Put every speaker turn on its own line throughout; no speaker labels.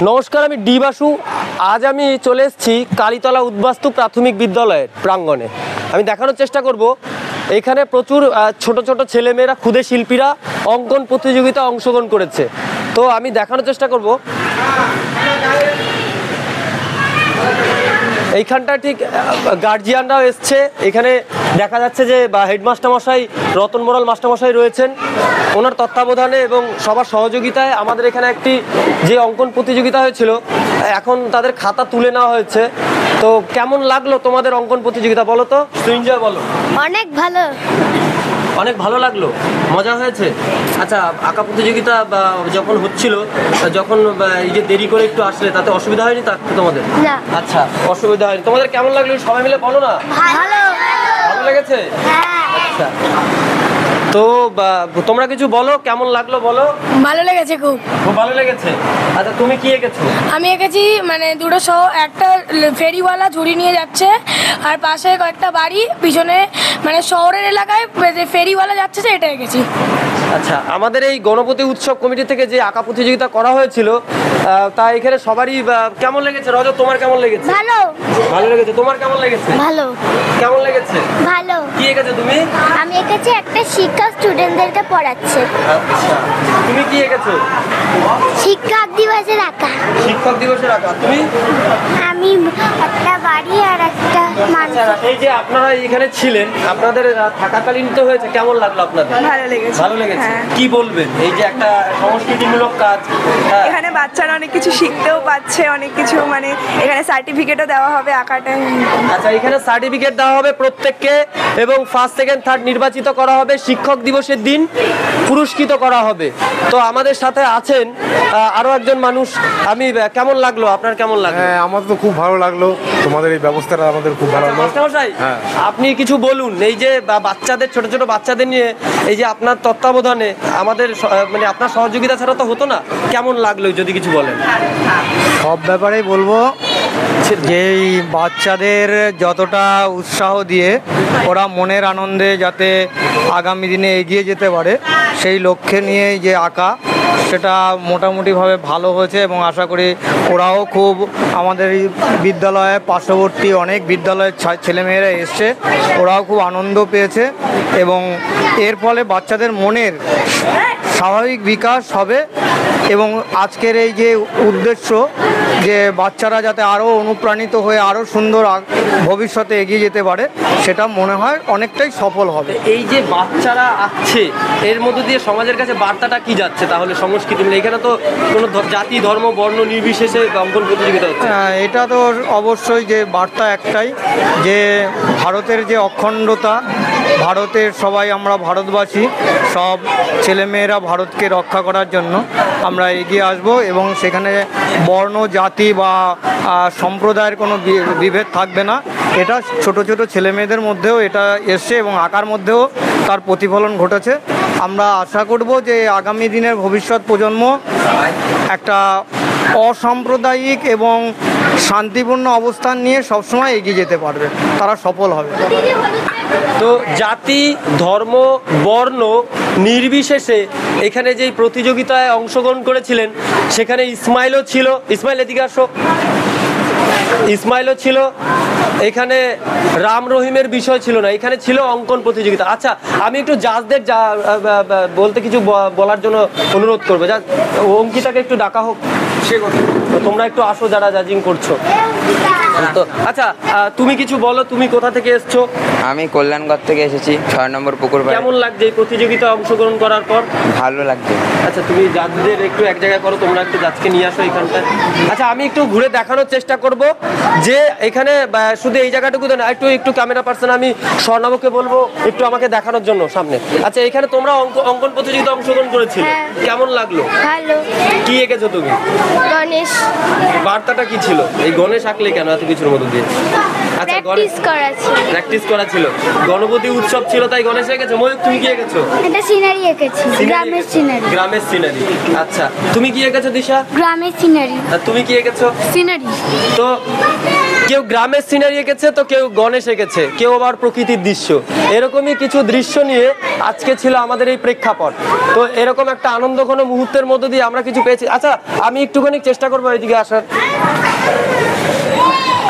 নমস্কার, আমি ডি বাসু। আজ আমি চলে এসেছি কালীতলা উদ্বাস্তু প্রাথমিক বিদ্যালয়ের প্রাঙ্গণে। আমি দেখানোর চেষ্টা করব এখানে প্রচুর ছোট ছোট ছেলেমেয়েরা, ক্ষুদে শিল্পীরা অঙ্কন প্রতিযোগিতা অংশগ্রহণ করেছে। তো আমি দেখানোর চেষ্টা করব এইখানটা ঠিক গার্জিয়ানরাও এসছে। এখানে দেখা যাচ্ছে যে হেডমাস্টার মশাই রতন মোড়াল মাস্টারমশাই রয়েছেন, ওনার তত্ত্বাবধানে এবং সবার সহযোগিতায় আমাদের এখানে একটি যে অঙ্কন প্রতিযোগিতা হয়েছিল, এখন তাদের খাতা তুলে নেওয়া হয়েছে। তো কেমন লাগলো তোমাদের অঙ্কন প্রতিযোগিতা বলো তো, সৃঞ্জয় বলো।
অনেক ভালো।
অনেক ভালো লাগলো, মজা হয়েছে। আচ্ছা, আঁকা প্রতিযোগিতা যখন হচ্ছিল, যখন এই যে দেরি করে একটু আসলে তাতে অসুবিধা হয়নি তোমাদের?
না।
আচ্ছা, অসুবিধা হয়নি। তোমাদের কেমন লাগলো সবাই মিলে বলো না।
ভালো।
ভালো লেগেছে? আচ্ছা, তো তোমরা কিছু বলো, কেমন লাগলো বলো।
ভালো লেগেছে, খুব
খুব ভালো লেগেছে। আচ্ছা, তুমি কি এঁকেছো?
আমি এঁকেছি মানে দুটো একটা ফেরিওয়ালা ঝুড়ি নিয়ে যাচ্ছে, আর পাশে কয়েকটা বাড়ি, পিছনে মানে শহরের এলাকায় যে ফেরিওয়ালা যাচ্ছে, এটা এঁকেছি।
আচ্ছা, আমাদের এই গণপতি উৎসব কমিটি থেকে যে আঁকা প্রতিযোগিতা করা হয়েছিল, তা এখানে সবারই কেমন লেগেছে? রজত, তোমার কেমন লেগেছে?
ভালো।
ভালো লেগেছে। তোমার কেমন লেগেছে?
ভালো।
কেমন লেগেছে?
ভালো।
কি এঁকেছো তুমি?
আমি এঁকেছি একটা শিক্ষক স্টুডেন্টদেরকে পড়াচ্ছে।
আচ্ছা, তুমি কি এঁকেছো?
শিক্ষক দিবসের আঁকা।
শিক্ষক দিবসের আঁকা। তুমি?
আমি একটা বাড়ি আর একটা মানুষ।
এই যে আপনারা এখানে ছিলেন, আপনাদের থাকাকালীন তো হয়েছে, কেমন লাগলো আপনাদের?
ভালো লেগেছে।
ভালো লেগেছে।
হ্যাঁ।
কি বলবেন এই যে একটা সংস্কৃতিমূলক কাজ? হ্যাঁ।
এখানে বাচ্চারা অনেক কিছু শিখতেও পাচ্ছে, অনেক কিছু মানে এখানে সার্টিফিকেটও দেওয়া হবে আঁকাটা।
আচ্ছা, এখানে সার্টিফিকেট দেওয়া হবে প্রত্যেককে, এবং ফার্স্ট সেকেন্ড থার্ড নির্বাচিত করা হবে। শিক্ষক দিবসের দিন পুরস্কৃত করা হবে। তো আমাদের সাথে আছেন আরো একজন মানুষ। আমি কেমন লাগলো, আপনার কেমন লাগলো?
হ্যাঁ, আমার তো খুব ভালো লাগলো, তোমাদের এই ব্যবস্থাটা আমাদের খুব ভালো লাগলো।
মাস্টারমশাই,
হ্যাঁ।
আপনি কিছু বলুন। এই যে বাচ্চাদের, ছোট ছোট বাচ্চাদের নিয়ে এই যে আপনার তত্ত্বাবধানে আমাদের মানে আপনার সহযোগিতা ছাড়া তো হতো না, কেমন লাগলো যদি কিছু বলেন?
সব ব্যাপারেই বলবো যে এই বাচ্চাদের যতটা উৎসাহ দিয়ে ওরা মনের আনন্দে যাতে আগামী দিনে এগিয়ে যেতে পারে, সেই লক্ষ্যে নিয়ে যে আঁকা, সেটা মোটামুটিভাবে ভালো হয়েছে। এবং আশা করি ওরাও খুব, আমাদের এই বিদ্যালয়ে পার্শ্ববর্তী অনেক বিদ্যালয়ের ছেলেমেয়েরা এসছে, ওরাও খুব আনন্দ পেয়েছে। এবং এর ফলে বাচ্চাদের মনের স্বাভাবিক বিকাশ হবে। এবং আজকের এই যে উদ্দেশ্য, যে বাচ্চারা যাতে আরও অনুপ্রাণিত হয়ে আরও সুন্দর ভবিষ্যতে এগিয়ে যেতে পারে, সেটা মনে হয় অনেকটাই সফল হবে।
এই যে বাচ্চারা আসছে, এর মধ্যে দিয়ে সমাজের কাছে বার্তাটা কি যাচ্ছে তাহলে? সংস্কৃতি মিলে এখানে তো কোনো জাতি, ধর্ম, বর্ণ নির্বিশেষে অঙ্কন প্রতিযোগিতা হচ্ছে।
এটা তো অবশ্যই যে বার্তা একটাই, যে ভারতের যে অখণ্ডতা, ভারতের সবাই আমরা ভারতবাসী, সব ছেলেমেয়েরা ভারতকে রক্ষা করার জন্য আমরা এগিয়ে আসব। এবং সেখানে বর্ণ, জাতি বা সম্প্রদায়ের কোনো বিভেদ থাকবে না। এটা ছোট ছোট ছেলেমেয়েদের মধ্যেও এটা এসছে, এবং আঁকার মধ্যেও তার প্রতিফলন ঘটেছে। আমরা আশা করব যে আগামী দিনের ভবিষ্যৎ প্রজন্ম একটা অসাম্প্রদায়িক এবং শান্তিপূর্ণ অবস্থান নিয়ে সবসময় এগিয়ে যেতে পারবে, তারা সফল হবে।
তো জাতি, ধর্ম, বর্ণ নির্বিশেষে এখানে যেই প্রতিযোগিতায় অংশগ্রহণ করেছিলেন, সেখানে ইসমাইলও ছিল। ইসমাইল, এদিকে আসো। ইসমাইলও ছিল। এখানে রাম রহিমের বিষয় ছিল না, এখানে ছিল অঙ্কন প্রতিযোগিতা। আচ্ছা, আমি একটু জাজদের বলতে কিছু বলার জন্য অনুরোধ করবো। অঙ্কিতাকে একটু ডাকা হোক, সে কথা। তোমরা একটু আসো যারা জাজিং করছো। তো আচ্ছা, তুমি কিছু বলো, তুমি কোথা থেকে এসছো?
আমি কল্যাণগড় থেকে এসেছি, 6 নম্বর পুকুর পাড়ে।
কেমন লাগছে এই প্রতিযোগিতায় অংশগ্রহণ করার পর?
ভালো লাগছে।
আচ্ছা, তুমি জাজদের একটু এক জায়গায় করো, তোমরা একটু জাজকে নিয়ে আসো এখানটায়। আচ্ছা, আমি একটু ঘুরে দেখানোর চেষ্টা করব যে এখানে শুধু এই জায়গাটুকু না, একটু ক্যামেরা পার্সন আমি স্বর্ণাবকে বলবো একটু আমাকে দেখানোর জন্য সামনে। আচ্ছা, এখানে তোমরা অঙ্কন প্রতিযোগিতা অংশগ্রহণ করেছিলে, কেমন লাগলো?
ভালো।
কি এঁকেছো তুমি?
গণেশ।
বার্তাটা কি ছিল? এই গণেশ আঁকলে কেন এত কিছুর মধ্যে দিয়ে? আচ্ছা, প্র্যাকটিস করা ছিল। গণপতি উৎসব ছিল তাই গণেশ এঁকেছো। ময়ূক, তুমি কি এঁকেছো?
এটা সিনারি এঁকেছি, গ্রামের সিনারি।
গ্রামের সিনারি। আচ্ছা, তুমি কি এঁকেছো দিশা?
গ্রামের সিনারি।
আর তুমি কি এঁকেছো?
সিনারি।
তো কেউ গ্রামের সিনারি এঁকেছে, তো কেউ গণেশ এঁকেছে, কেউ আবার প্রকৃতির দৃশ্য। এরকমই কিছু দৃশ্য নিয়ে আজকে ছিল আমাদের এই প্রেক্ষাপট। তো এরকম একটা আনন্দঘন মুহূর্তের মধ্য দিয়ে আমরা কিছু পেয়েছি। আচ্ছা, আমি একটুখানি চেষ্টা করবো এইদিকে আসার।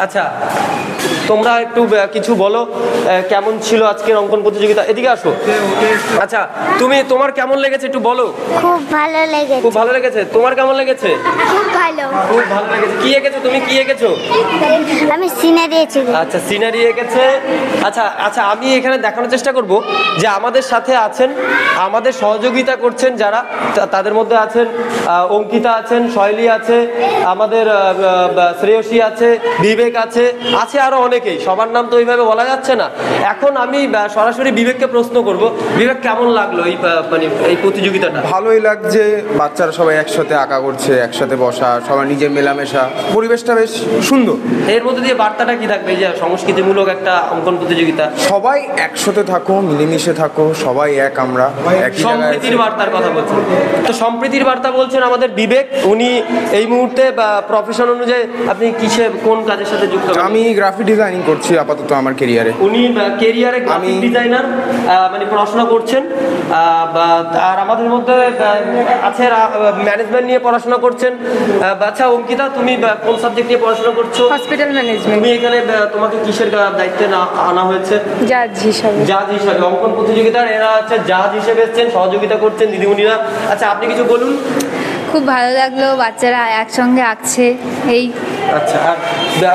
আচ্ছা, তোমরা একটু কিছু বলো, কেমন ছিল আজকের অঙ্কন প্রতিযোগিতা? এদিকে আসো। আচ্ছা, তোমার কেমন লেগেছে একটু বলো।
খুব ভালো লেগেছে।
খুব ভালো লেগেছে। তোমার কেমন লেগেছে?
খুব ভালো।
খুব ভালো লেগেছে। কি এঁকেছো তুমি? কি এঁকেছো?
আমি সিনারি এঁকেছি।
আচ্ছা, সিনারি এঁকেছে। আচ্ছা আচ্ছা, আমি এখানে দেখানোর চেষ্টা করব যে আমাদের সাথে আছেন, আমাদের সহযোগিতা করছেন যারা, তাদের মধ্যে আছেন অঙ্কিতা আছেন, শৈলী আছে, আমাদের শ্রেয়সী আছে, বিবেক আছে আরো অনেকেই, সবার নাম তো ওইভাবে বলা যাচ্ছে না। এখন আমি সরাসরি বিবেককে প্রশ্ন করব, বিবেক কেমন লাগলো এই মানে এই প্রতিযোগিতাটা?
ভালোই লাগছে, বাচ্চারা সবাই একসাথে আঁকা করছে, একসাথে বসা, সবার নিজের মেলামেশা, পরিবেশটা বেশ সুন্দর।
এর মধ্যে দিয়ে বার্তাটা কি থাকবে, যে সংস্কৃতিমূলক একটা অঙ্কন প্রতিযোগিতা?
সবাই একসাথে থাকো, মিলেমিশে থাকো, সবাই এক, আমরা একই জায়গায়।
সম্প্রীতির বার্তার কথা বলছেন। তো সম্প্রীতির বার্তা বলছেন আমাদের বিবেক, উনি এই মুহূর্তে প্রফেশন অনুযায়ী আপনি কোন কাজের সাথে যুক্ত?
আমি গ্রাফিক ডিজাইনিং করছি আপাতত আমার কেরিয়ারে।
উনি কেরিয়ারে গ্রাফিক ডিজাইনার মানে পড়াশোনা করছেন, আর আমাদের মধ্যে আছে ম্যানেজমেন্ট নিয়ে পড়াশোনা করছেন। আচ্ছা অঙ্কিতা, তুমি কোন সাবজেক্ট নিয়ে পড়াশোনা করছো?
Hospital management.
তুমি এখানে তোমাকে কিসের দায়িত্বে আনা হয়েছে?
জাজ হিসাবে।
জাজ হিসাবে অঙ্কন প্রতিযোগিতার এরা হচ্ছে জাজ হিসেবে এসেছেন, সহযোগিতা করছেন দিদিমণিরা। আচ্ছা, আপনি কিছু বলুন।
খুব ভালো লাগলো, বাচ্চারা একসঙ্গে আঁকছে এই।
আচ্ছা, আর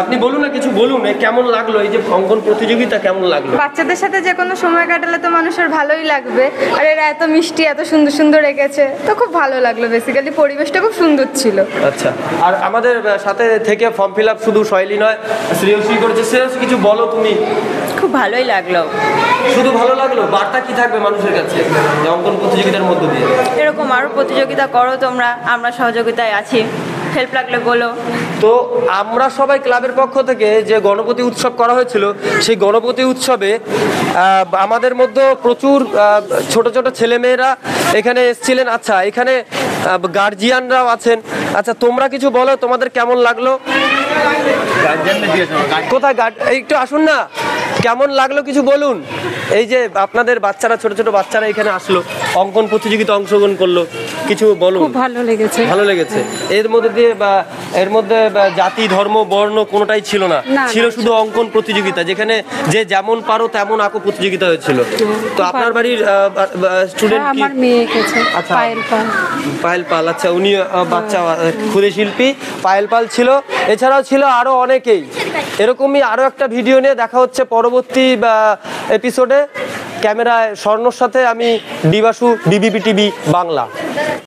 আপনি বলুন না, কিছু বলুন, কেমন লাগলো এই যে অঙ্কন প্রতিযোগিতা, কেমন লাগলো?
বাচ্চাদের সাথে যে কোনো সময় কাটালে তো মানুষের ভালোই লাগবে, আর এরা এত মিষ্টি, এত সুন্দর সুন্দর রেখেছে, তো খুব ভালো লাগলো। বেসিক্যালি পরিবেশটা খুব সুন্দর ছিল।
আচ্ছা, আর আমাদের সাথে থেকে ফর্ম ফিল আপ শুধু শৈলী নয়, শ্রেয়সী করেছে। শ্রেয়সী, কিছু বলো তুমি।
খুব ভালোই লাগলো।
শুধু ভালো লাগলো? বার্তা কি থাকবে মানুষের কাছে অঙ্কন প্রতিযোগিতার মধ্য দিয়ে?
এরকম আরও প্রতিযোগিতা করো তোমরা, আমরা সহযোগিতায় আছি, হেল্প লাগলে বলো।
তো আমরা সবাই ক্লাবের পক্ষ থেকে যে গণপতি উৎসব করা হয়েছিল, সেই গণপতি উৎসবে আমাদের মধ্যে প্রচুর ছোট ছোট ছেলেমেয়েরা এখানে এসেছিলেন। আচ্ছা, এখানে গার্জিয়ানরাও আছেন। আচ্ছা, তোমরা কিছু বলো, তোমাদের কেমন লাগলো? কোথায় একটু আসুন না, কেমন লাগলো কিছু বলুন। এই যে আপনাদের বাচ্চারা, ছোট ছোট বাচ্চারা এখানে আসলো, অঙ্কন প্রতিযোগিতা অংশগ্রহণ করলো, কিছু বলুন।
খুব ভালো লেগেছে।
ভালো লেগেছে। এর মধ্যে দিয়ে এর মধ্যে জাতি, ধর্ম, বর্ণ কোনোটাই ছিল না, ছিল শুধু অঙ্কন প্রতিযোগিতা, যেখানে যে যেমন পারো তেমন আঁকো প্রতিযোগিতা হয়েছিল। তো আপনার বাড়ির স্টুডেন্ট?
আমার মেয়ে এঁকেছে।
আচ্ছা,
পায়েল পাল।
পায়েল পাল, আচ্ছা, উনি বাচ্চা ক্ষুদে শিল্পী পায়েল পাল ছিল। এছাড়াও ছিল আরো অনেকেই। এরকমই আরো একটা ভিডিও নিয়ে দেখা হচ্ছে পরবর্তী এপিসোডে। ক্যামেরায় স্বর্ণর সাথে আমি ডিবাসু, বিবিপি টিভি বাংলা।